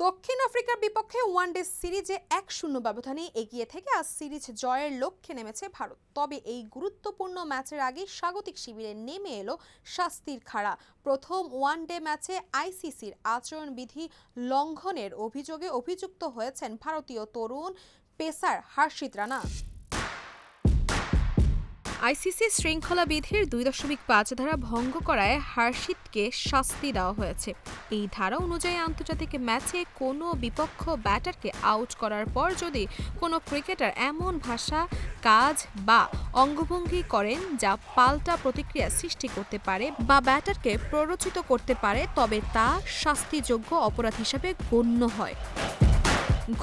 দক্ষিণ আফ্রিকার বিপক্ষে ওয়ানডে সিরিজে 1-0 ব্যবধানে এগিয়ে থেকে আজ সিরিজ জয়ের লক্ষ্যে নেমেছে ভারত। তবে এই গুরুত্বপূর্ণ ম্যাচের আগে স্বাগতিক শিবিরে নেমে এলো শাস্তির খাড়া। প্রথম ওয়ানডে ম্যাচে আইসিসির আচরণবিধি লঙ্ঘনের অভিযোগে অভিযুক্ত হয়েছেন ভারতীয় তরুণ পেসার হর্ষিত রানা। আইসিসি শৃঙ্খলা বিধির 2.5 ধারা ভঙ্গ করায় হর্ষিতকে শাস্তি দেওয়া হয়েছে। এই ধারা অনুযায়ী আন্তর্জাতিক ম্যাচে কোনো বিপক্ষ ব্যাটারকে আউট করার পর যদি কোনো ক্রিকেটার এমন ভাষা, কাজ বা অঙ্গভঙ্গি করেন যা পাল্টা প্রতিক্রিয়া সৃষ্টি করতে পারে বা ব্যাটারকে প্ররোচিত করতে পারে, তবে তা শাস্তিযোগ্য অপরাধ হিসেবে গণ্য হয়।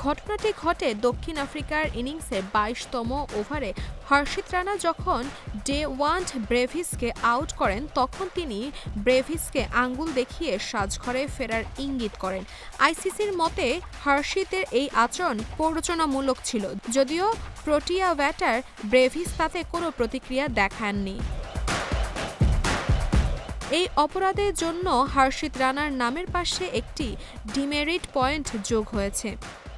ঘটনাটি ঘটে দক্ষিণ আফ্রিকার ইনিংসের 22তম ওভারে হর্ষিত রানা যখন ডেওয়ান্ট ব্রেভিসকে আউট করেন, তখন তিনি ব্রেভিসকে আঙ্গুল দেখিয়ে সাজঘরে ফেরার ইঙ্গিত করেন। আইসিসির মতে হর্ষিতের এই আচরণ প্ররোচনামূলক ছিল, যদিও প্রোটিয়া ব্যাটার ব্রেভিস তাতে কোনো প্রতিক্রিয়া দেখাননি। এই অপরাধের জন্য হর্ষিত রানার নামের পাশে একটি ডিমেরিট পয়েন্ট যোগ হয়েছে।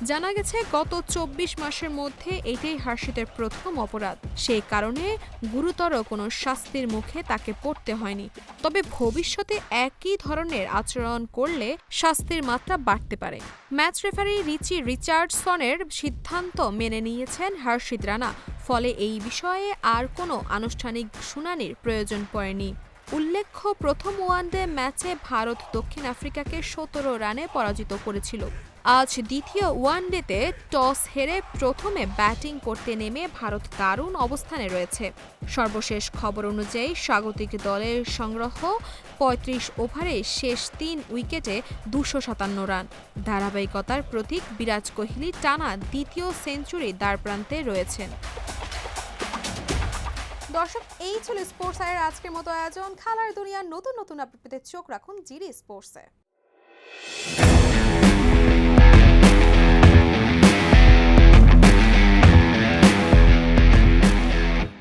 জানা গেছে গত 24 মাসের মধ্যে এটাই হর্ষিতের প্রথম অপরাধ। সেই কারণে গুরুতর কোনো শাস্তির মুখে তাকে পড়তে হয়নি। তবে ভবিষ্যতে একই ধরনের আচরণ করলে শাস্তির মাত্রা বাড়তে পারে। ম্যাচ রেফারি রিচি রিচার্ডসনের সিদ্ধান্ত মেনে নিয়েছেন হর্ষিত রানা, ফলে এই বিষয়ে আর কোনো আনুষ্ঠানিক শুনানির প্রয়োজন পড়েনি। উল্লেখ্য, প্রথম ওয়ানডে ম্যাচে ভারত দক্ষিণ আফ্রিকাকে 17 রানে পরাজিত করেছিল। আজ দ্বিতীয় ওয়ানডেতে টস হেরে প্রথমে ব্যাটিং করতে নেমে ভারত দারুণ অবস্থানে রয়েছে। সর্বশেষ খবর অনুযায়ী স্বাগতিক দলের সংগ্রহ 35 ওভারে শেষ 3 উইকেটে 257 রান। ধারাবাহিকতার প্রতীক বিরাট কোহলি টানা দ্বিতীয় সেঞ্চুরি দ্বারপ্রান্তে রয়েছেন। দর্শক, এই ছিল স্পোর্টস আয়ের আজকের মতো আয়োজন। খেলার দুনিয়ার নতুন নতুন আপডেট পেতে চোখ রাখুন জিডি স্পোর্টসে।